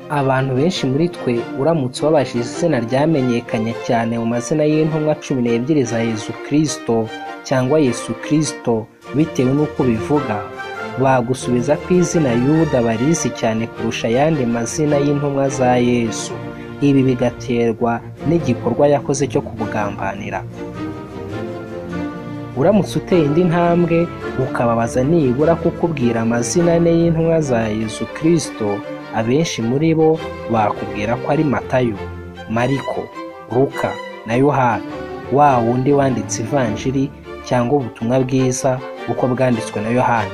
Abantu benshi muri twe uramutse ubabajije izina ryamenyekanye cyane mu mazina y'intumwa 12 za Yezu Kristo cyangwa Yesu Kristo bitewe n'uko bivuga, bagusubiza ko izina Yuda barizi cyane kurusha ayandi mazina y'intumwa za Yesu. Ibi bigaterwa n'igikorwa yakoze cyo kubugambanira. Uramutse uteye indi ntambwe ukababaza nibura kukubwira amazina ane y'intumwa za Yezu Kristo, abenshi muri bo bakubwira ko ari Matayo, Mariko, Reka na Yohana, wa wundi wanditse ivanjiri cyangwa ubutumwa bwiza uko bwanditswe na Yohana.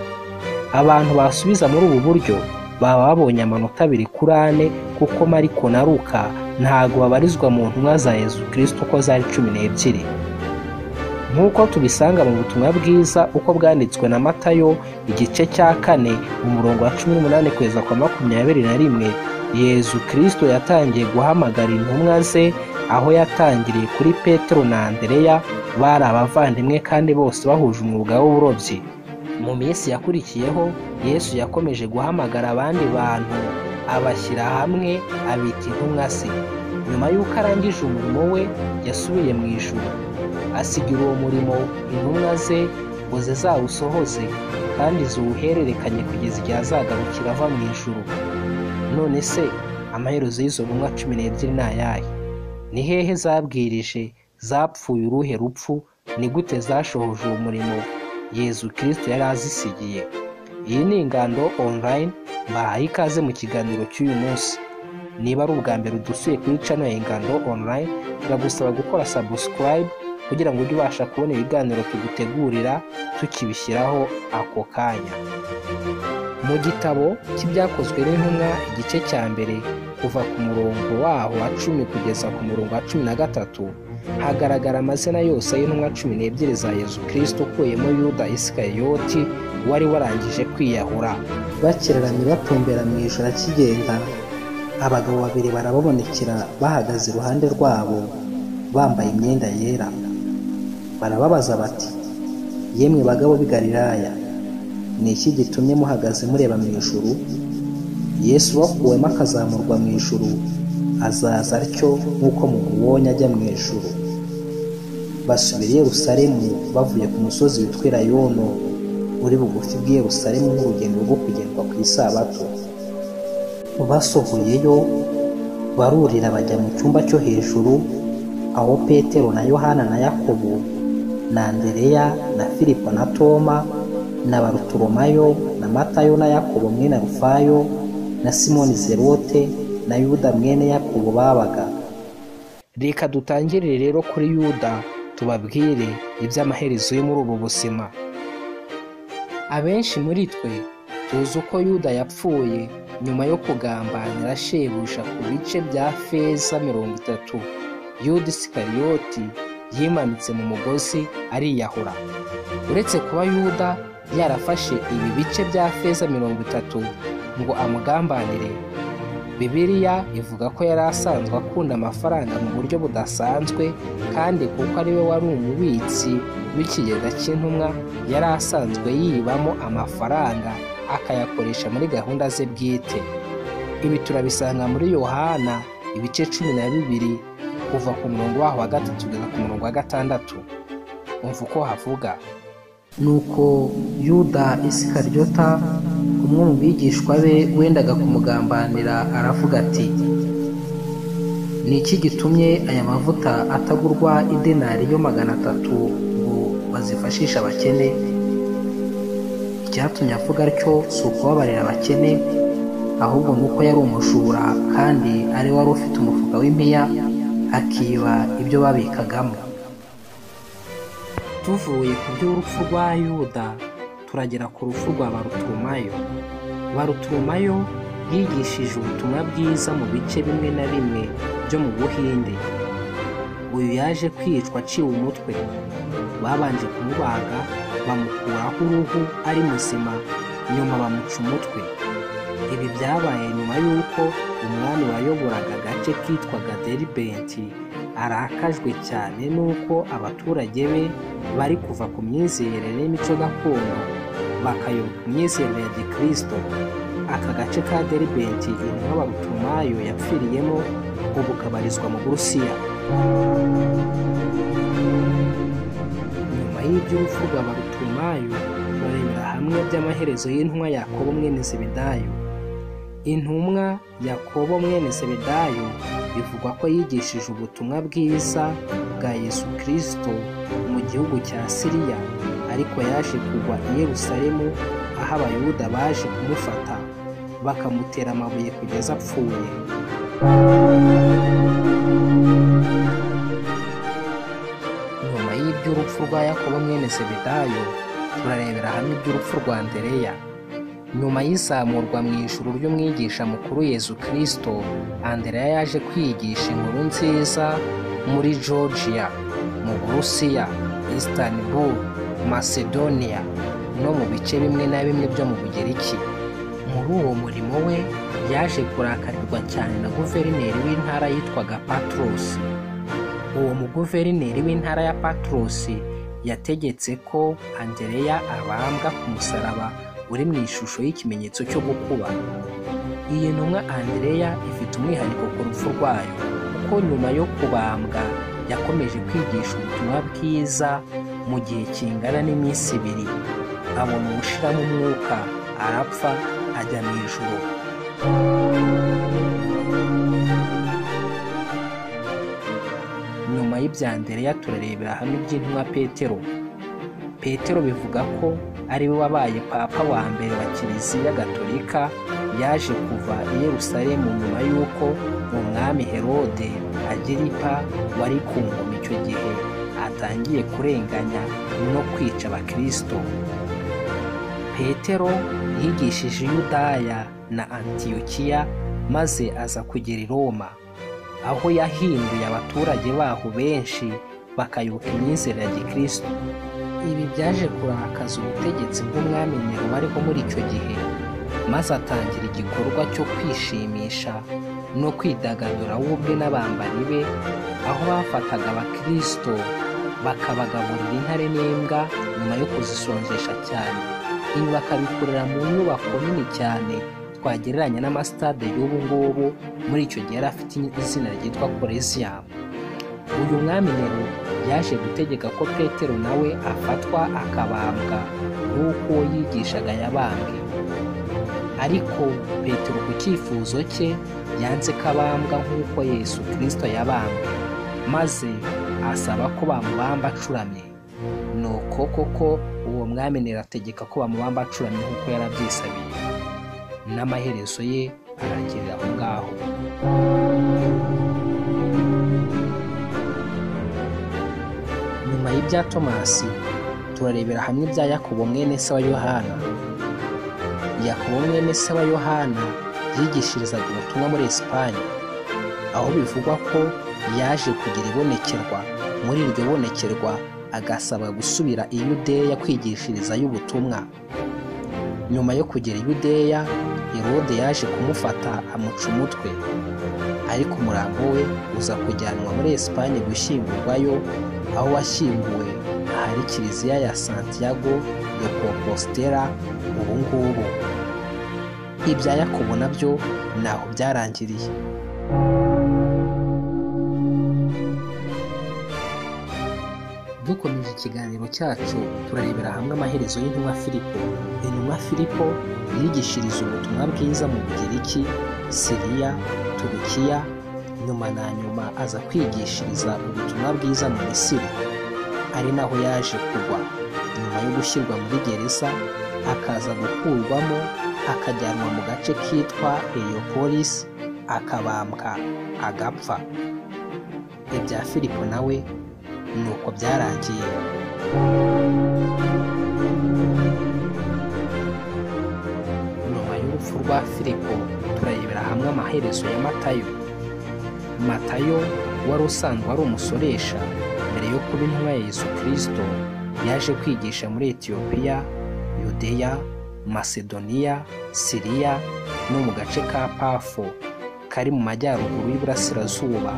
Abantu basubiza muri ubu buryo baba babonye amanota 2 kuri 4, kuko Mariko na Reka ntago babarizwa mu ntumwa za Yezu Kristo ko zari 12. Nk'uko tubisanga mu butumwa bwiza uko bwanditswe na Matayo igice cya 4 umurongo wa 18 kugeza kwa 21, Yezu Kristo yatangiye guhamagara intumwa ze, aho yatangiriye kuri Petero na Andereya, bari abavandimwe kandi bose bahuje umwuga w'uburobyi. Mu minsi yakurikiyeho Yesu yakomeje guhamagara abandi bantu, abashyira hamwe abita intumwa ze. Nyuma y'uko arangije umurimo we yasubiye mu ijuru, asigira uwo murimo intumwa ze ngo zizawusohoze kandi ziwuhererekanye kugeza igihe azagarukira ava mu ijuru. None se amaherezo y'izo ntumwa 12 ni ayahe? Ni hehe zabwirije? Zapfuye uruhe rupfu? Ni gute zashohoje uwo murimo Yezu Kristo yari azisigiye? Iyi ni Ingando online, mbahaye ikaze mu kiganiro cy'uyu munsi. Niba ari ubwa mbere udusuye kuri channel ya Ingando online, turagusaba gukora subscribe kugira ngo ujye ubasha kubona ibiganiro tugutegurira tukibishyiraho ako kanya. Mu gitabo cy'ibyakozwe n'intumwa igice cya mbere kuva ku murongo waho wa 10 kugeza ku murongo wa 13, hagaragara amazina yose y'intumwa 12 za Yezu Kristo, ukuyemo Yuda Isikarioti wari warangije kwiyahura. Bakiraranye batumbera mu ijoro akigenda, abagabo 2 barababonekera bahagaze iruhande rwabo bambaye imyenda yera. Barababaza bati, yemwe bagabo b'i Galilaya, ni iki gitumye muhagaze mureba mu ijuru? Yesu wakuwemo akazamurwa mu ijuru azaza atyo nk'uko mumubonye ajya mu ijuru. Basubira i Yerusalemu bavuye ku musozi witwa Elayono uri bugufi bw'i Yerusalemu nk'urugendo rwo kugendwa ku isabato. Basohoyeyo barurira bajya mu cyumba cyo hejuru, aho Petero na Yohana na Yakobo na Andereya na Filipo na Toma na Barutolomayo na Matayo na Yakobo mwene Rufayo na Simoni Zerote na Yuda mwene Yakobo babaga. Reka dutangirire rero kuri Yuda, tubabwire iby'amaherezo yo muri ubu buzima. Abenshi muri twe tuzi uko Yuda yapfuye nyuma yo kugambanira shebuja ku bice bya feza 30. Yuda Isikarioti yimanitse mu mugozi ariyahura. Uretse kuba Yuda yarafashe ibi bice bya feza 30 ngo amugambanire, Bibiliya ivuga ko yari asanzwe akunda amafaranga mu buryo budasanzwe, kandi kuko ari we wari umubitsi w'ikigega cy'intumwa, yari asanzwe yibamo amafaranga akayakoresha muri gahunda ze bwite. Ibi turabisanga muri Yohana ibice 12 kuva ku murongo waho wa 3 kugeza ku murongo wa 6. Umva uko havuga. Nuko Yuda Isikariota, umwe mu bigishwa be wendaga kumugambanira, aravuga ati, ni iki gitumye aya mavuta atagurwa idenari yo 300 ngo bazifashisha abakene? Icyatumye avuga atyo si ukubabarira abakene, ahubwo nuko yari umujura kandi ari wari ufite umufuka w'impiya akiba ibyo babikagamo. Tuvuye ku by'urupfu rwa Yuda turagera ku rupfu rwa Barutolomayo. Barutolomayo yigishije ubutumwa bwiza mu bice bimwe na bimwe byo mu Buhinde. Uyu yaje kwicwa aciwe umutwe. Babanje kumubaga bamukuraho uruhu ari muzima, nyuma bamuca umutwe. Ibi byabaye nyuma y'uko umwami wayoboraga agace kitwaga Benshi arakajwe cyane n'uko abaturage be bari kuva ku myizerere n'imico gakondo bakayoboka imyizerere ya Gikristo. aka gace ka Deribenti intumwa Barutumayo yapfiriyemo ubu kabarizwa mu Burusiya. Nyuma y'iby'urupfu rwa Barutumayo barebera hamwe by'amaherezo y'intumwa Yakobo mwene Zebedayo. Intumwa Yakobo mwene Zebedayo bivugwa ko yigishije ubutumwa bwiza bwa Yesu Kristo mu gihugu cya Siriya, ariko yaje kugwa i Yerusalemu aho abayuda baje kumufata bakamutera amabuye kugeza apfuye. Nyuma y'iby'urupfu rwa Yakobo mwene Zebedayo turarebera hamwe iby'urupfu rwa Andereya. Nyuma y'izamurwa mu ijuru ry'umwigisha mukuru Yezu Kristo, Andereya yaje kwigisha inkuru nziza muri Georgia, mu Burusiya, Istanbul, Macedonia no mu bice bimwe na bimwe byo mu Bugereki. Muri uwo murimo we yaje kurakarirwa cyane na guverineri w'intara yitwaga Patros. Uwo muguverineri w'intara ya Patros yategetse ko Andereya abambwa ku musaraba uri mu ishusho y'ikimenyetso cyo gukuba. Iyi ntumwa Andereya ifite umwihariko ku rupfu rwayo, kuko nyuma yo kubambwa yakomeje kwigisha ubutumwa bwiza mu gihe kingana n'iminsi 2. Abona ubushiramo umwuka, arapfa, ajya mu ijuru. Nyuma y'ibya Andereya turarebera hamwe iby'intumwa Petero. Petero bivuga ko ari we wabaye papa wa mbere wa Kiliziya Gatolika. Yaje kuva i Yerusalemu nyuma y'uko umwami Herode Agiripa wari ku ngoma icyo gihe atangiye kurenganya no kwica abakristo. Petero yigishije Yudaya na Antiyokiya maze aza kugera i Roma, aho yahinduye abaturage baho benshi bakayoboka imyizerere ya Gikristo. Ibi byaje kurakaza ubutegetsi bw'umwami Nero wariho muri icyo gihe, maze atangira igikorwa cyo kwishimisha no kwidagadura we ubwe n'abambari be, aho bafataga abakristo bakabagaburira intare n'imbwa nyuma yo kuzisonjesha cyane. Ibi bakabikorera mu nyubako nini cyane twagereranya n'amasitade y'ubu ngubu. Muri icyo gihe yari afite izina ryitwa Kolesiyamu. Uyu mwami Nero yaje gutegeka ko Petero nawe afatwa akabambwa nk'uko yigishaga yabambwe, ariko Petero ku cyifuzo cye yanze ko abambwa nk'uko Yesu Kristo yabambwe, maze asaba ko bamubamba acuramye. Nuko koko uwo mwami Nero ategeka ko bamubamba acuramye nk'uko yarabyisabiye, n'amaherezo ye arangirira aho ngaho. Nyuma y'ibya Tomasi turarebera hamwe ibya Yakobo mwene se wa Yohana. Yakobo mwene se wa Yohana yigishirizaga ubutumwa muri Esipanye, aho bivugwa ko yaje kugira ibonekerwa. Muri iryo bonekerwa agasaba gusubira i Yudeya kwigishirizayo ubutumwa. Nyuma yo kugera i Yudeya, Herode yaje kumufata amuca umutwe, ariko umurambo we uza kujyanwa muri Esipanye gushyingurwayo, aho washyinguwe ahari Kiliziya ya Santiago de Compostela ubu ngubu. Ibya Yakobo nabyo naho byarangiriye. Dukomeje ikiganiro cyacu turarebera hamwe amaherezo y'intumwa Filipo. Intumwa Filipo yigishiriza ubutumwa bwiza mu Bugereki, Siriya, Turukiya, nyuma na nyuma aza kwigishiriza ubutumwa bwiza mu Misiri, ari naho yaje kugwa. Nyuma yo gushyirwa muri gereza akaza gukurwamo akajyanwa mu gace kitwa Heliopolis, akabambwa agapfa. Ibya Filipo nawe nuko byarangiye. Nyuma y'urupfu rwa Filipo turarebera hamwe amaherezo ya Matayo. Matayo wari usanzwe ari umusoresha mbere yo kuba intumwa ya Yesu Kristo, yaje kwigisha muri Etiyopiya, Yudeya, Macedonia, Siriya no mu gace ka Pafo kari mu majyaruguru y'Iburasirazuba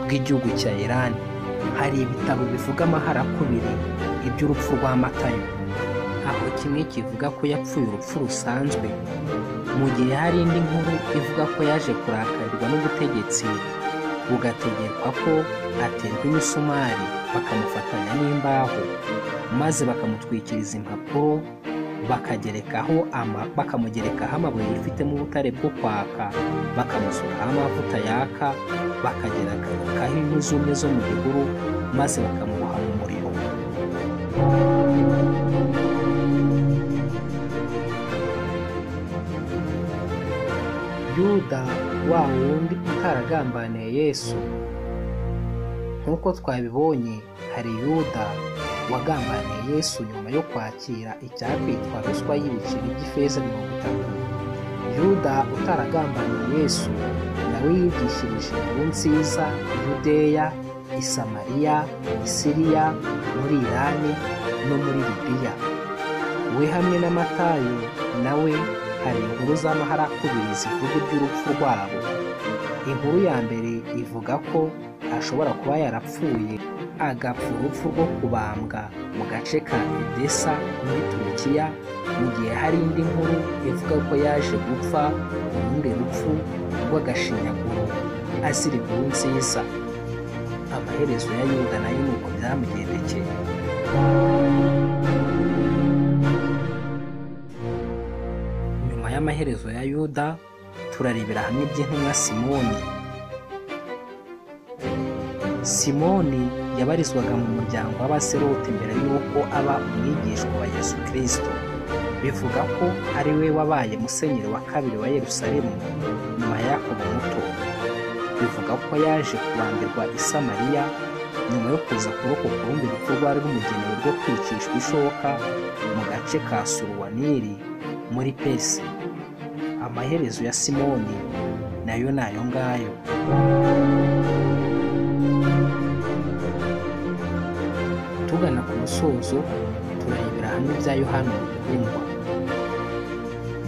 bw'igihugu cya Irani. Hari ibitabo bivuga amaharakubiri iby'urupfu rwa Matayo. aho kimwe kivuga ko yapfuye urupfu rusanzwe, mu gihe hari indi nkuru ivuga ko yaje kurakarirwa n'ubutegetsi bugategekwa ko aterwa imisumari bakamufatanya n'imbaho maze bakamutwikiriza impapuro bakamugerekaho amabuye yifitemo ubutare bwo kwaka, bakamusukaho amavuta yaka, bakagerekaho inkwi zumye zo mu gihuru maze bakamuboha mu muriro. Yuda wa wundi utaragambaniye Yesu, nk'uko twabibonye hari Yuda wagambaniye Yesu nyuma yo kwakira icyakwitwa ruswa y'ibiceri by'ifeza 30. Yuda utaragambaniye Yesu nawe yigishirije inkuru nziza i Yudeya, i Samariya, i Siriya, muri Irani no muri Libiya. We hamwe na Matayo nawe hari inkuru z'amaharakubiri zivuga iby'urupfu rwabo. Inkuru ya mbere ivuga ko ashobora kuba yarapfuye agapfa urupfu rwo kubambwa mu gace ka Edesa muri Turukiya, mu gihe hari indi nkuru ivuga ko yaje gupfa urundi rupfu rw'agashinyaguro azira inkuru nziza. Amaherezo ya Yuda nayo nuko byamugendekeye. Nyuma y'amaherezo ya Yuda turarebera hamwe iby'intumwa Simoni yabarizwaga mu muryango w'abaserote mbere y'uko aba umwigishwa wa Yesu Kristo. Bivuga ko ari we wabaye musenyeri wa kabiri wa Yerusalemu nyuma ya Yakobo muto. Bivuga ko yaje kubambirwa i Samariya nyuma yo kuza kurokoka urundi rupfu rwari rumugenewe rwo kwicishwa ishoka mu gace ka Suruwaniri muri Perisi. Amaherezo ya Simoni nayo nayo ngayo. Tugana ku musozo turarebera hamwe bya Yohana Umukundwa.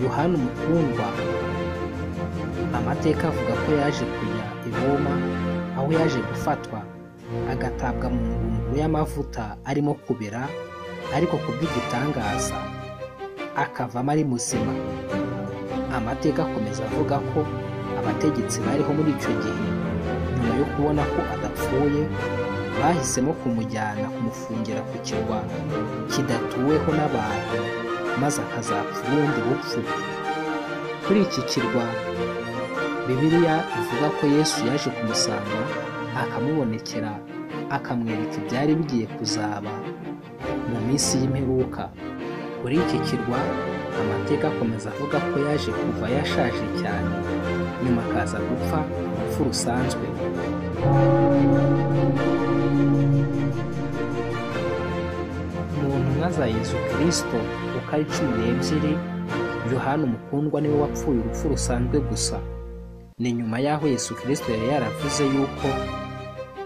Yohana Umukundwa, amateka avuga ko yaje kujya i Roma, aho yaje gufatwa agatabwa mu ngunguru y'amavuta arimo kubira, ariko kubw'igitangaza akavamo ari muzima. Amateka akomeza avuga ko abategetsi bariho muri icyo gihe nyuma yo kubona ko adapfuye bahisemo kumujyana kumufungira ku kirwa kidatuweho n'abantu maze akazapfa ubundi bupfu. Kuri iki kirwa Bibiliya ivuga ko Yesu yaje kumusanga akamubonekera akamwereka ibyari bigiye kuzaba mu minsi y'imperuka. Kuri iki kirwa amateka akomeza avuga ko yaje kuva yashaje cyane nyuma akaza gupfa urupfu rusanzwe. Mu ntumwa za Yezu Kristo uko ari 12, Yohana Umukundwa niwe wapfuye urupfu rusanzwe gusa. Ni nyuma y'aho Yesu Kristo yari yaravuze yuko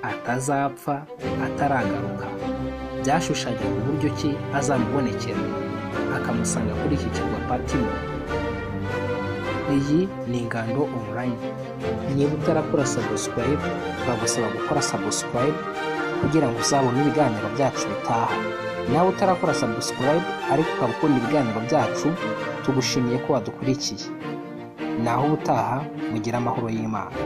atazapfa ataragaruka. Byashushanyaga uburyo ki azamubonekera akamusanga kuri iki kirwa Patimo. Iyi ni Ingando Online. Niba utarakora subscribe, turagusaba gukora subscribe kugira ngo uzabone ibiganiro byacu bitaha. Nawe utarakora subscribe ariko ukaba ukunda ibiganiro byacu, tugushimiye ko wadukurikiye. Naho ubutaha mugira amahoro y'Imana.